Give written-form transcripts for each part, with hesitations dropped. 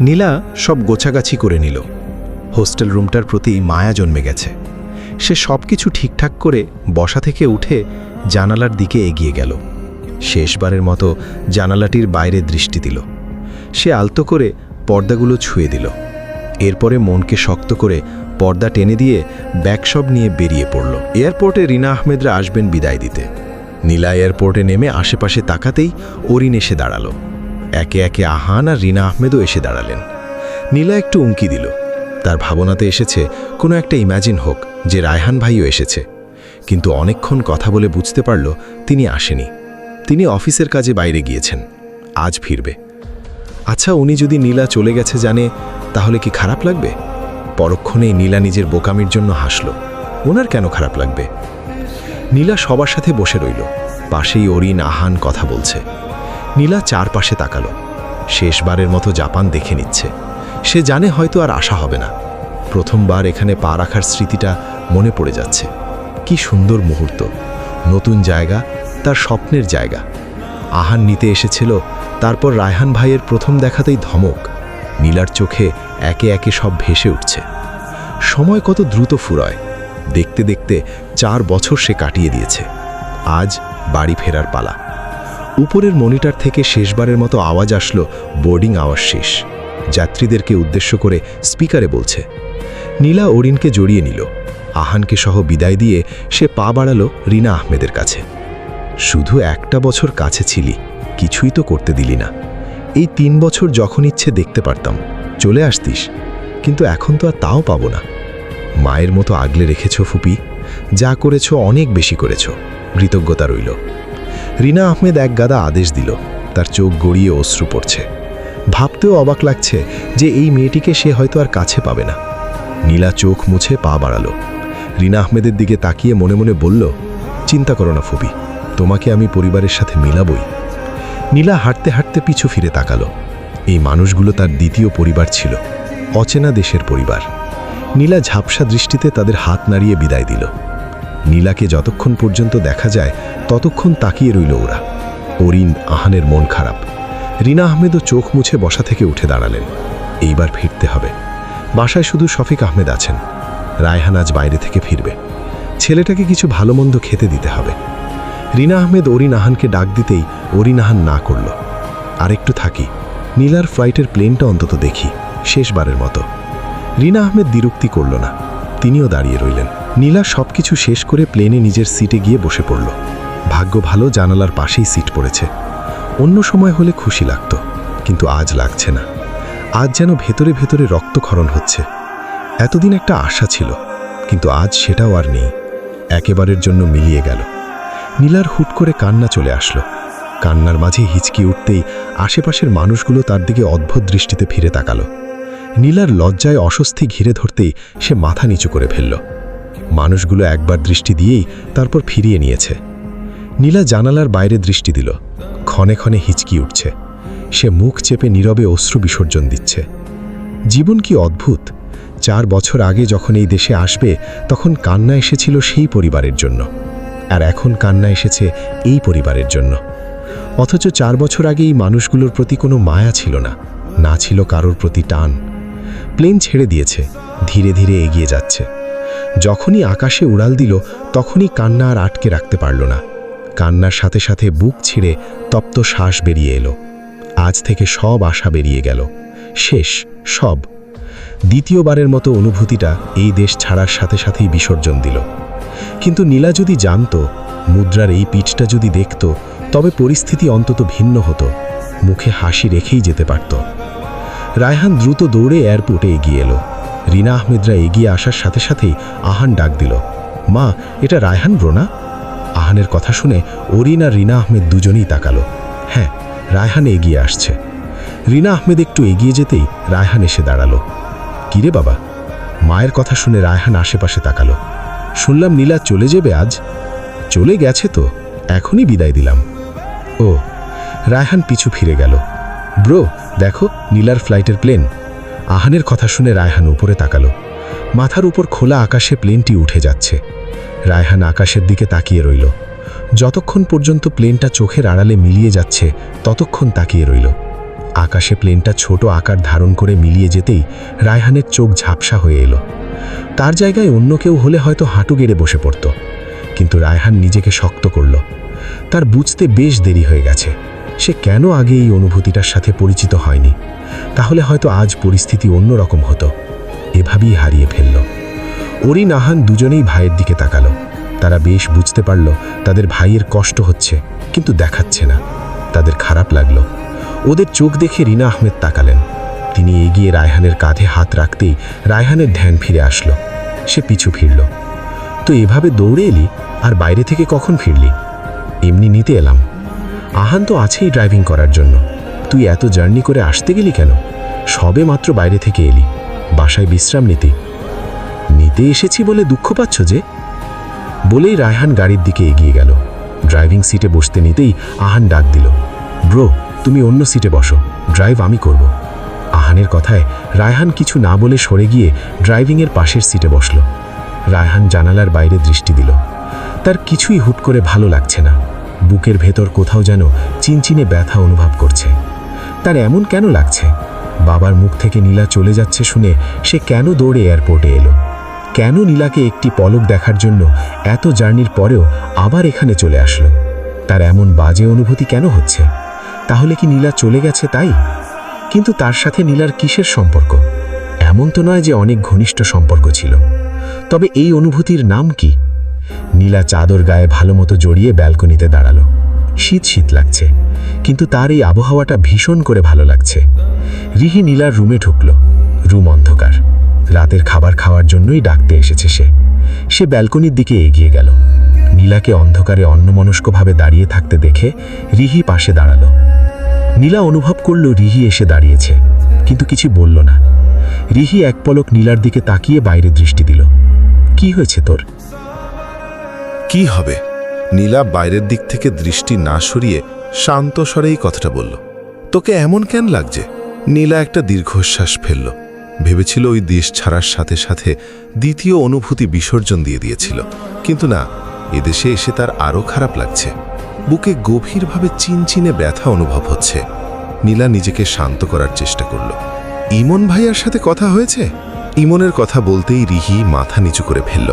নীলা সব গোছাগাছি করে নিল। হোস্টেল রুমটার প্রতি মায়া জন্মে গেছে। সে সব কিছু ঠিকঠাক করে বসা থেকে উঠে জানালার দিকে এগিয়ে গেল। শেষবারের মতো জানালাটির বাইরে দৃষ্টি দিল। সে আলতো করে পর্দাগুলো ছুঁয়ে দিল। এরপরে মনকে শক্ত করে পর্দা টেনে দিয়ে ব্যাগসব নিয়ে বেরিয়ে পড়ল। এয়ারপোর্টে রিনা আহমেদরা আসবেন বিদায় দিতে। নীলা এয়ারপোর্টে নেমে আশেপাশে তাকাতেই অরিন এসে দাঁড়ালো। একে একে আহান আর রিনা আহমেদও এসে দাঁড়ালেন। নীলা একটু উঁকি দিল। তার ভাবনাতে এসেছে কোনো একটা ইম্যাজিন হোক যে রায়হান ভাইও এসেছে, কিন্তু অনেকক্ষণ কথা বলে বুঝতে পারল তিনি আসেনি। তিনি অফিসের কাজে বাইরে গিয়েছেন, আজ ফিরবে। আচ্ছা, উনি যদি নীলা চলে গেছে জানে তাহলে কি খারাপ লাগবে? পরক্ষণেই নীলা নিজের বোকামির জন্য হাসল। ওনার কেন খারাপ লাগবে? নীলা সবার সাথে বসে রইল। পাশেই অরিন আহান কথা বলছে। নীলা চারপাশে তাকালো। শেষবারের মতো জাপান দেখে নিচ্ছে। সে জানে হয়তো আর আশা হবে না। প্রথমবার এখানে পা রাখার স্মৃতিটা মনে পড়ে যাচ্ছে। কি সুন্দর মুহূর্ত, নতুন জায়গা, তার স্বপ্নের জায়গা। আহান নিতে এসেছিল, তারপর রায়হান ভাইয়ের প্রথম দেখাতেই ধমক। নীলার চোখে একে একে সব ভেসে উঠছে। সময় কত দ্রুত ফুরয়। দেখতে দেখতে 4 বছর সে কাটিয়ে দিয়েছে। আজ বাড়ি ফেরার পালা। উপরের মনিটর থেকে শেষবারের মতো আওয়াজ আসলো, বোর্ডিং আওয়াজ শেষ। যাত্রীদেরকে উদ্দেশ্য করে স্পিকারে বলছে। নীলা অরিনকে জড়িয়ে নিল। আহানকে সহ বিদায় দিয়ে সে পা বাড়ালো রিনা আহমেদের কাছে। শুধু একটা বছর কাছে ছিলি, কিছুই তো করতে দিলি না। এই 3 বছর যখন ইচ্ছে দেখতে পারতাম, চলে আসতিস, কিন্তু এখন তো আর তাও পাবো না। মায়ের মতো আগলে রেখেছ ফুপি, যা করেছ অনেক বেশি করেছ, কৃতজ্ঞতা রইল। রিনা আহমেদ এক গাদা আদেশ দিল। তার চোখ গড়িয়ে অশ্রু পড়ছে। ভাবতেও অবাক লাগছে যে এই মেয়েটিকে সে হয়তো আর কাছে পাবে না। নীলা চোখ মুছে পা বাড়ালো। রিনা আহমেদের দিকে তাকিয়ে মনে মনে বলল, চিন্তা করো না ফুপি, তোমাকে আমি পরিবারের সাথে মিলাবই। নীলা হাঁটতে হাঁটতে পিছু ফিরে তাকালো। এই মানুষগুলো তার দ্বিতীয় পরিবার ছিল, অচেনা দেশের পরিবার। নীলা ঝাপসা দৃষ্টিতে তাদের হাত নাড়িয়ে বিদায় দিল। নীলাকে যতক্ষণ পর্যন্ত দেখা যায় ততক্ষণ তাকিয়ে রইল ওরা। অরিন আহানের মন খারাপ। রিনা আহমেদও চোখ মুছে বসা থেকে উঠে দাঁড়ালেন। এইবার ফিরতে হবে। বাসায় শুধু শফিক আহমেদ আছেন। রায়হান আজ বাইরে থেকে ফিরবে। ছেলেটাকে কিছু ভালো মন্দ খেতে দিতে হবে। রিনা আহমেদ অরিন আহানকে ডাক দিতেই অরিন আহান না করল। আর একটু থাকি, নীলার ফ্লাইটের প্লেনটা অন্তত দেখি, শেষবারের মতো। রিনা আহমেদ দ্বিরুক্তি করল না। তিনিও দাঁড়িয়ে রইলেন। নীলা সবকিছু শেষ করে প্লেনে নিজের সিটে গিয়ে বসে পড়ল। ভাগ্য ভালো, জানালার পাশেই সিট পড়েছে। অন্য সময় হলে খুশি লাগত, কিন্তু আজ লাগছে না। আজ যেন ভেতরে ভেতরে রক্তক্ষরণ হচ্ছে। এতদিন একটা আশা ছিল, কিন্তু আজ সেটাও আর নেই। একেবারের জন্য মিলিয়ে গেল। নীলার হুট করে কান্না চলে আসলো। কান্নার মাঝে হিচকি উঠতেই আশেপাশের মানুষগুলো তার দিকে অদ্ভুত দৃষ্টিতে ফিরে তাকালো। নীলার লজ্জায় অস্বস্তি ঘিরে ধরতেই সে মাথা নিচু করে ফেলল। মানুষগুলো একবার দৃষ্টি দিয়েই তারপর ফিরিয়ে নিয়েছে। নীলা জানালার বাইরে দৃষ্টি দিল। ক্ষণে ক্ষণে হিচকি উঠছে। সে মুখ চেপে নীরবে অশ্রু বিসর্জন দিচ্ছে। জীবন কি অদ্ভুত! 4 বছর আগে যখন এই দেশে আসবে তখন কান্না এসেছিল সেই পরিবারের জন্য, আর এখন কান্না এসেছে এই পরিবারের জন্য। অথচ 4 বছর আগে এই মানুষগুলোর প্রতি কোনো মায়া ছিল না, না ছিল কারোর প্রতি টান। প্লেন ছেড়ে দিয়েছে, ধীরে ধীরে এগিয়ে যাচ্ছে। যখনই আকাশে উড়াল দিল তখনই কান্না আর আটকে রাখতে পারল না। কান্নার সাথে সাথে বুক ছিঁড়ে তপ্ত শ্বাস বেরিয়ে এলো। আজ থেকে সব আশা বেরিয়ে গেল, শেষ সব। দ্বিতীয়বারের মতো অনুভূতিটা এই দেশ ছাড়ার সাথে সাথেই বিসর্জন দিল। কিন্তু নীলা যদি জানত, মুদ্রার এই পিঠটা যদি দেখত, তবে পরিস্থিতি অন্তত ভিন্ন হতো। মুখে হাসি রেখেই যেতে পারত। রায়হান দ্রুত দৌড়ে এয়ারপোর্টে এগিয়ে এলো। রিনা আহমেদরা এগিয়ে আসার সাথে সাথেই আহান ডাক দিল, মা, এটা রায়হান ব্রো না? আহানের কথা শুনে অরিন আর রিনা আহমেদ দুজনেই তাকালো। হ্যাঁ, রায়হান এগিয়ে আসছে। রিনা আহমেদ একটু এগিয়ে যেতেই রায়হান এসে দাঁড়ালো। কিরে বাবা? মায়ের কথা শুনে রায়হান আশেপাশে তাকালো। শুনলাম নীলা চলে যাবে আজ। চলে গেছে তো, এখনই বিদায় দিলাম। ও। রায়হান পিছু ফিরে গেল। ব্রো, দেখো নীলার ফ্লাইটের প্লেন। আহানের কথা শুনে রায়হান উপরে তাকালো। মাথার উপর খোলা আকাশে প্লেনটি উঠে যাচ্ছে। রায়হান আকাশের দিকে তাকিয়ে রইল। যতক্ষণ পর্যন্ত প্লেনটা চোখের আড়ালে মিলিয়ে যাচ্ছে ততক্ষণ তাকিয়ে রইল। আকাশে প্লেনটা ছোট আকার ধারণ করে মিলিয়ে যেতেই রায়হানের চোখ ঝাপসা হয়ে এলো। তার জায়গায় অন্য কেউ হলে হয়তো হাঁটু গেড়ে বসে পড়ত, কিন্তু রায়হান নিজেকে শক্ত করল। তার বুঝতে বেশ দেরি হয়ে গেছে সে কেন আগে এই অনুভূতিটার সাথে পরিচিত হয়নি। তাহলে হয়তো আজ পরিস্থিতি অন্যরকম হতো। এভাবেই হারিয়ে ফেলল। অরিন আহান দুজনেই ভাইয়ের দিকে তাকালো। তারা বেশ বুঝতে পারল তাদের ভাইয়ের কষ্ট হচ্ছে, কিন্তু দেখাচ্ছে না। তাদের খারাপ লাগলো। ওদের চোখ দেখে রিনা আহমেদ তাকালেন। তিনি এগিয়ে রায়হানের কাঁধে হাত রাখতেই রায়হানের ধ্যান ফিরে আসলো। সে পিছু ফিরল। তো এভাবে দৌড়ে এলি, আর বাইরে থেকে কখন ফিরলি? এমনি নিতে এলাম। আহান তো আছেই ড্রাইভিং করার জন্য। তুই এত জার্নি করে আসতে গেলি কেন? সবে মাত্র বাইরে থেকে এলি, বাসায় বিশ্রাম নিতে এসেছি বলে দুঃখ পাচ্ছ যে? বলেই রায়হান গাড়ির দিকে এগিয়ে গেল। ড্রাইভিং সিটে বসতে নিতেই আহান ডাক দিল, ব্রো তুমি অন্য সিটে বসো, ড্রাইভ আমি করব। আহানের কথায় রায়হান কিছু না বলে সরে গিয়ে ড্রাইভিংয়ের পাশের সিটে বসল। রায়হান জানালার বাইরে দৃষ্টি দিল। তার কিছুই হুট করে ভালো লাগছে না। বুকের ভেতর কোথাও যেন চিনচিনে ব্যথা অনুভব করছে। তার এমন কেন লাগছে? বাবার মুখ থেকে নীলা চলে যাচ্ছে শুনে সে কেন দৌড়ে এয়ারপোর্টে এলো? কেন নীলাকে একটি পলক দেখার জন্য এত জার্নির পরেও আবার এখানে চলে আসলো? তার এমন বাজে অনুভূতি কেন হচ্ছে? তাহলে কি নীলা চলে গেছে তাই? কিন্তু তার সাথে নীলার কিসের সম্পর্ক? এমন তো নয় যে অনেক ঘনিষ্ঠ সম্পর্ক ছিল। তবে এই অনুভূতির নাম কি? নীলা চাদর গায়ে ভালো মতো জড়িয়ে ব্যালকনিতে দাঁড়ালো। শীত শীত লাগছে, কিন্তু তার এই আবহাওয়াটা ভীষণ করে ভালো লাগছে। রিহি নীলার রুমে ঢুকল। রুম অন্ধকার। রাতের খাবার খাওয়ার জন্যই ডাকতে এসেছে সে ব্যালকনির দিকে এগিয়ে গেল। নীলাকে অন্ধকারে অন্যমনস্কভাবে দাঁড়িয়ে থাকতে দেখে রিহি পাশে দাঁড়ালো। নীলা অনুভব করল রিহি এসে দাঁড়িয়েছে, কিন্তু কিছু বলল না। রিহি এক পলক নীলার দিকে তাকিয়ে বাইরে দৃষ্টি দিল। কি হয়েছে তোর? কি হবে? নীলা বাইরের দিক থেকে দৃষ্টি না সরিয়ে শান্ত স্বরেই কথাটা বলল। তোকে এমন কেন লাগছে? নীলা একটা দীর্ঘশ্বাস ফেলল। ভেবেছিল ওই দেশ ছাড়ার সাথে সাথে দ্বিতীয় অনুভূতি বিসর্জন দিয়ে দিয়েছিল, কিন্তু না, এদেশে এসে তার আরও খারাপ লাগছে। বুকে গভীরভাবে চিনচিনে ব্যথা অনুভব হচ্ছে। নীলা নিজেকে শান্ত করার চেষ্টা করল। ইমন ভাইয়ার সাথে কথা হয়েছে? ইমনের কথা বলতেই রিহি মাথা নিচু করে ফেলল।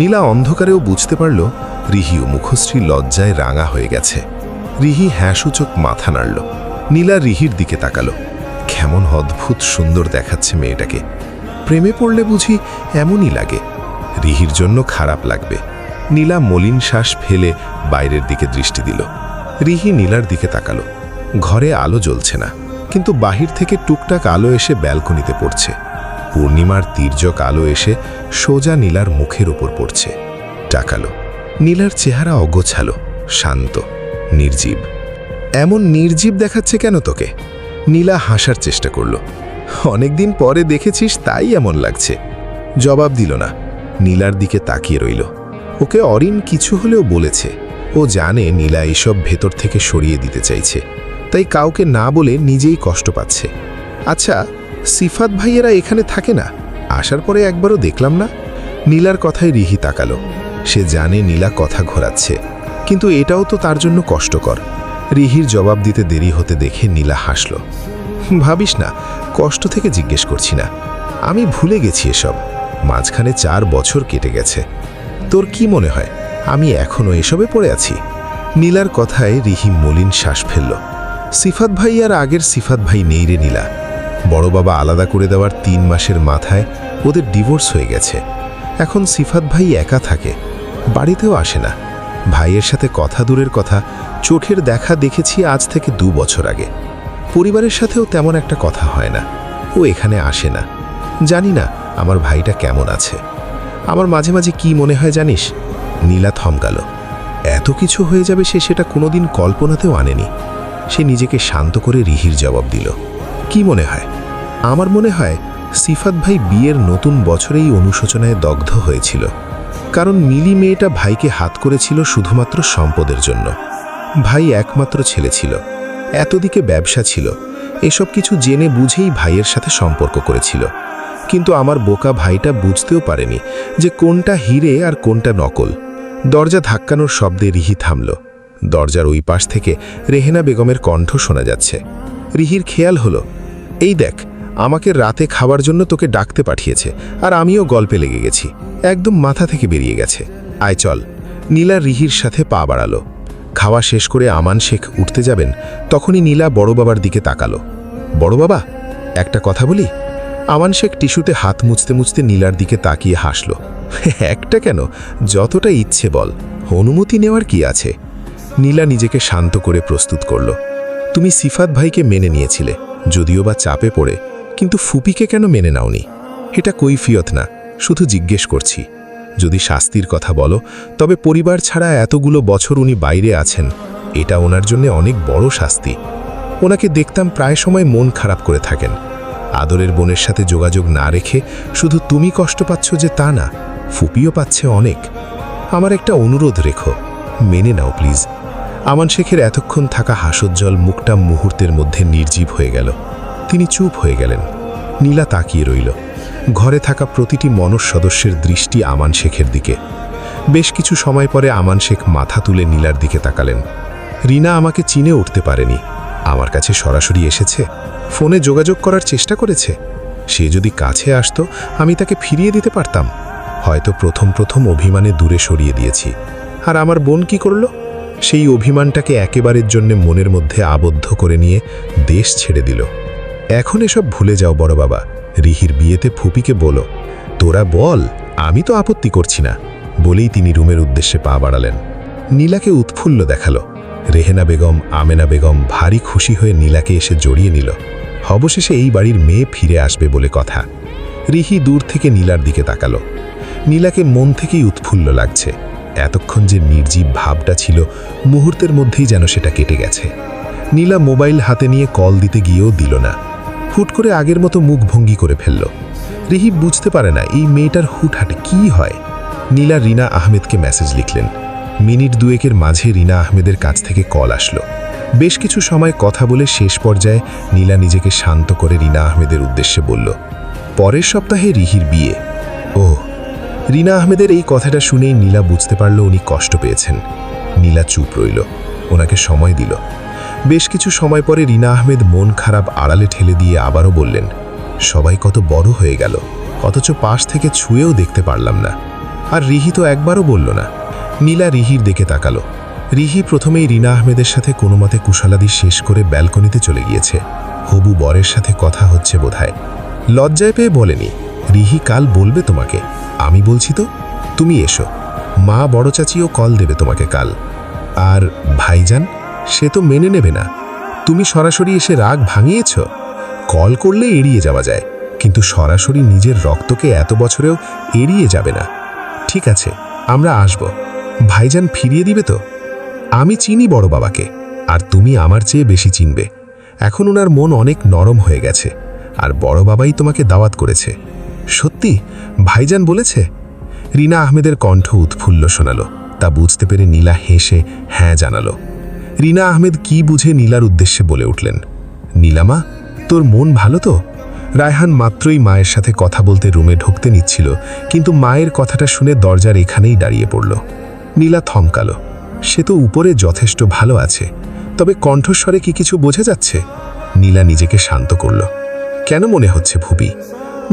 নীলা অন্ধকারেও বুঝতে পারল রিহিও মুখশ্রী লজ্জায় রাঙা হয়ে গেছে। রিহি হ্যাঁসূচক মাথা নাড়ল। নীলা রিহির দিকে তাকালো। কেমন অদ্ভুত সুন্দর দেখাচ্ছে মেয়েটাকে। প্রেমে পড়লে বুঝি এমনই লাগে। রিহির জন্য খারাপ লাগবে। নীলা মলিন শ্বাস ফেলে বাইরের দিকে দৃষ্টি দিল। রিহি নীলার দিকে তাকালো। ঘরে আলো জ্বলছে না, কিন্তু বাহির থেকে টুকটাক আলো এসে ব্যালকনিতে পড়ছে। পূর্ণিমার তির্যক আলো এসে সোজা নীলার মুখের ওপর পড়ছে। টাকালো। নীলার চেহারা অগোছালো, শান্ত, নির্জীব। এমন নির্জীব দেখাচ্ছে কেন তোকে? নীলা হাসার চেষ্টা করল। অনেকদিন পরে দেখেছিস তাই এমন লাগছে। জবাব দিল না। নীলার দিকে তাকিয়ে রইল। ওকে অরিন কিছু হলেও বলেছে। ও জানে নীলা এসব ভেতর থেকে সরিয়ে দিতে চাইছে, তাই কাউকে না বলে নিজেই কষ্ট পাচ্ছে। আচ্ছা, সিফাত ভাইয়েরা এখানে থাকে না? আসার পরে একবারও দেখলাম না। নীলার কথায় রিহি তাকালো। সে জানে নীলা কথা ঘোরাচ্ছে, কিন্তু এটাও তো তার জন্য কষ্টকর। রিহির জবাব দিতে দেরি হতে দেখে নীলা হাসল। ভাবিস না, কষ্ট থেকে জিজ্ঞেস করছি না। আমি ভুলে গেছি এসব। মাঝখানে 4 বছর কেটে গেছে। তোর কি মনে হয় আমি এখনও এসবে পড়ে আছি? নীলার কথায় রিহি মলিন শ্বাস ফেলল। সিফাত ভাই আর আগের সিফাত ভাই নেই রে নীলা। বড় বাবা আলাদা করে দেওয়ার 3 মাসের মাথায় ওদের ডিভোর্স হয়ে গেছে। এখন সিফাত ভাই একা থাকে, বাড়িতেও আসে না। ভাইয়ের সাথে কথা দূরের কথা, চোখের দেখা দেখেছি আজ থেকে 2 বছর আগে। পরিবারের সাথেও তেমন একটা কথা হয় না। ও এখানে আসে না। জানি না আমার ভাইটা কেমন আছে। আমার মাঝে মাঝে কি মনে হয় জানিস? নীলা থমকালো। এত কিছু হয়ে যাবে সে সেটা কোনোদিন কল্পনাতেও আনেনি। সে নিজেকে শান্ত করে রিহির জবাব দিল। কি মনে হয়? আমার মনে হয় সিফাত ভাই বিয়ের নতুন বছরেই অনুশোচনায় দগ্ধ হয়েছিল। কারণ মিলি মেয়েটা ভাইকে হাত করেছিল শুধুমাত্র সম্পদের জন্য। ভাই একমাত্র ছেলে ছিল, এতদিকে ব্যবসা ছিল। এসব কিছু জেনে বুঝেই ভাইয়ের সাথে সম্পর্ক করেছিল। কিন্তু আমার বোকা ভাইটা বুঝতেও পারেনি যে কোনটা হিরে আর কোনটা নকল। দরজা ধাক্কানোর শব্দে রিহি থামল। দরজার ওই পাশ থেকে রেহেনা বেগমের কণ্ঠ শোনা যাচ্ছে। রিহির খেয়াল হলো, এই দেখ, আমাকে রাতে খাবার জন্য তোকে ডাকতে পাঠিয়েছে, আর আমিও গল্পে লেগে গেছি, একদম মাথা থেকে বেরিয়ে গেছে। আয় চল। নীলা রিহির সাথে পা বাড়ালো। খাওয়া শেষ করে আমান শেখ উঠতে যাবেন, তখনই নীলা বড় বাবার দিকে তাকালো। বড় বাবা, একটা কথা বলি? আমান শেখ টিস্যুতে হাত মুছতে মুছতে নীলার দিকে তাকিয়ে হাসল। একটা কেন, যতটা ইচ্ছে বল, অনুমতি নেওয়ার কি আছে? নীলা নিজেকে শান্ত করে প্রস্তুত করল। তুমি সিফাত ভাইকে মেনে নিয়েছিলে, যদিও বা চাপে পড়ে, কিন্তু ফুপিকে কেন মেনে নাওনি? এটা কৈফিয়ত না, শুধু জিজ্ঞেস করছি। যদি শাস্তির কথা বলো, তবে পরিবার ছাড়া এতগুলো বছর উনি বাইরে আছেন, এটা ওনার জন্য অনেক বড় শাস্তি। ওনাকে দেখতাম প্রায় সময় মন খারাপ করে থাকেন। আদরের বোনের সাথে যোগাযোগ না রেখে শুধু তুমি কষ্ট পাচ্ছ যে তা না, ফুপিও পাচ্ছে অনেক। আমার একটা অনুরোধ রেখো, মেনে নাও প্লিজ। আমান শেখের এতক্ষণ থাকা হাসজ্জ্বল মুখটা মুহূর্তের মধ্যে নির্জীব হয়ে গেল। তিনি চুপ হয়ে গেলেন। নীলা তাকিয়ে রইল। ঘরে থাকা প্রতিটি মনস সদস্যের দৃষ্টি আমান শেখের দিকে। বেশ কিছু সময় পরে আমান শেখ মাথা তুলে নীলার দিকে তাকালেন। রিনা আমাকে চিনে উঠতে পারেনি, আমার কাছে সরাসরি এসেছে, ফোনে যোগাযোগ করার চেষ্টা করেছে। সে যদি কাছে আসতো, আমি তাকে ফিরিয়ে দিতে পারতাম। হয়তো প্রথম প্রথম অভিমানে দূরে সরিয়ে দিয়েছি। আর আমার বোন কি করল? সেই অভিমানটাকে একেবারের জন্য মনের মধ্যে আবদ্ধ করে নিয়ে দেশ ছেড়ে দিল। এখন এসব ভুলে যাও বড় বাবা, রিহির বিয়েতে ফুপিকে বলো। তোরা বল, আমি তো আপত্তি করছি না, বলেই তিনি রুমের উদ্দেশ্যে পা বাড়ালেন। নীলাকে উৎফুল্ল দেখালো। রেহেনা বেগম, আমেনা বেগম ভারী খুশি হয়ে নীলাকে এসে জড়িয়ে নিল। অবশেষে এই বাড়ির মেয়ে ফিরে আসবে বলে কথা। রিহি দূর থেকে নীলার দিকে তাকালো। নীলাকে মন থেকেই উৎফুল্ল লাগছে। এতক্ষণ যে নির্জীব ভাবটা ছিল, মুহূর্তের মধ্যেই যেন সেটা কেটে গেছে। নীলা মোবাইল হাতে নিয়ে কল দিতে গিয়েও দিল না। হুট করে আগের মতো মুখ ভঙ্গি করে ফেলল। রিহি বুঝতে পারে না এই মেয়েটার হুটহাটে কি হয়। নীলা রিনা আহমেদকে মেসেজ লিখলেন। মিনিট দুয়েকের মাঝে রিনা আহমেদের কাছ থেকে কল আসলো। বেশ কিছু সময় কথা বলে শেষ পর্যায়ে নীলা নিজেকে শান্ত করে রিনা আহমেদের উদ্দেশ্যে বলল, পরের সপ্তাহে রিহির বিয়ে। ও, রিনা আহমেদের এই কথাটা শুনেই নীলা বুঝতে পারল উনি কষ্ট পেয়েছেন। নীলা চুপ রইল, ওনাকে সময় দিল। বেশ কিছু সময় পরে রিনা আহমেদ মন খারাপ আড়ালে ঠেলে দিয়ে আবারও বললেন, সবাই কত বড় হয়ে গেল, অথচ পাশ থেকে ছুঁয়েও দেখতে পারলাম না। আর রিহি তো একবারও বলল না। নীলা রিহির দিকে তাকালো। রিহি প্রথমেই রিনা আহমেদের সাথে কোনো মতে কুশালাদি শেষ করে ব্যালকনিতে চলে গিয়েছে। হবু বরের সাথে কথা হচ্ছে বোধহয়। লজ্জায় পেয়ে বলেনি, রিহি কাল বলবে তোমাকে। আমি বলছি তো, তুমি এসো। মা বড় চাচিও কল দেবে তোমাকে কাল। আর ভাইজান, সে তো মেনে নেবে না। তুমি সরাসরি এসে রাগ ভাঙিয়েছ। কল করলে এড়িয়ে যাওয়া যায়, কিন্তু সরাসরি নিজের রক্তকে এত বছরেও এড়িয়ে যাবে না। ঠিক আছে, আমরা আসব। ভাইজান ফিরিয়ে দিবে তো? আমি চিনি বড় বাবাকে, আর তুমি আমার চেয়ে বেশি চিনবে। এখন ওনার মন অনেক নরম হয়ে গেছে, আর বড় বাবাই তোমাকে দাওয়াত করেছে। সত্যি ভাইজান বলেছে? রিনা আহমেদের কণ্ঠ উৎফুল্ল শোনালো। তা বুঝতে পেরে নীলা হেসে হ্যাঁ জানালো। রিনা আহমেদ কি বুঝে নীলার উদ্দেশ্যে বলে উঠলেন, নীলামা, তোর মন ভালো তো? রায়হান মাত্রই মায়ের সাথে কথা বলতে রুমে ঢুকতে নিচ্ছিল, কিন্তু মায়ের কথাটা শুনে দরজার এখানেই দাঁড়িয়ে পড়ল। নীলা থমকালো। সে তো উপরে যথেষ্ট ভালো আছে, তবে কণ্ঠস্বরে কি কিছু বোঝা যাচ্ছে? নীলা নিজেকে শান্ত করল। কেন মনে হচ্ছে ভুবি?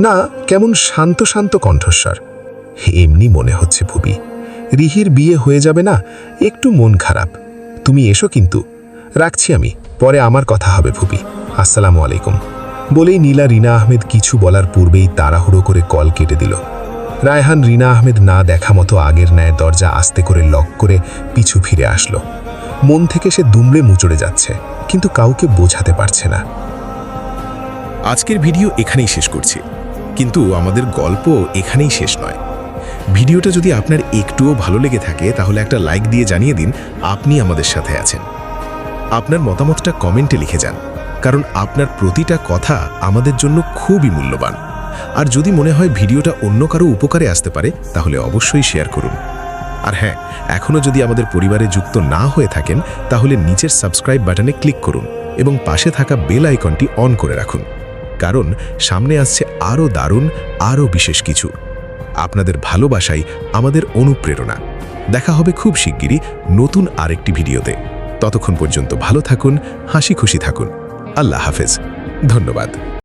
না, কেমন শান্ত শান্ত কণ্ঠস্বর। এমনি মনে হচ্ছে ভুবি। রিহির বিয়ে হয়ে যাবে না, একটু মন খারাপ। তুমি এসো কিন্তু। রাখছি আমি, পরে আমার কথা হবে ভুবি। আসসালামু আলাইকুম। বলেই নীলা রিনা আহমেদ কিছু বলার পূর্বেই তাড়াহুড়ো করে কল কেটে দিল। রায়হান রিনা আহমেদ না দেখা মতো আগের ন্যায় দরজা আস্তে করে লক করে পিছু ফিরে আসলো। মন থেকে সে দুমড়ে মুচড়ে যাচ্ছে, কিন্তু কাউকে বোঝাতে পারছে না। আজকের ভিডিও এখানেই শেষ করছি, কিন্তু আমাদের গল্প এখানেই শেষ নয়। ভিডিওটা যদি আপনার একটুও ভালো লেগে থাকে, তাহলে একটা লাইক দিয়ে জানিয়ে দিন আপনি আমাদের সাথে আছেন। আপনার মতামতটা কমেন্টে লিখে যান, কারণ আপনার প্রতিটা কথা আমাদের জন্য খুবই মূল্যবান। আর যদি মনে হয় ভিডিওটা অন্য কারো উপকারে আসতে পারে, তাহলে অবশ্যই শেয়ার করুন। আর হ্যাঁ, এখনও যদি আমাদের পরিবারে যুক্ত না হয়ে থাকেন, তাহলে নিচের সাবস্ক্রাইব বাটনে ক্লিক করুন এবং পাশে থাকা বেল আইকনটি অন করে রাখুন, কারণ সামনে আসছে আরও দারুণ, আরও বিশেষ কিছু। আপনাদের ভালোবাসাই আমাদের অনুপ্রেরণা। দেখা হবে খুব শিগগিরই নতুন আরেকটি ভিডিওতে। ততক্ষণ পর্যন্ত ভালো থাকুন, হাসি খুশি থাকুন। আল্লাহ হাফেজ। ধন্যবাদ।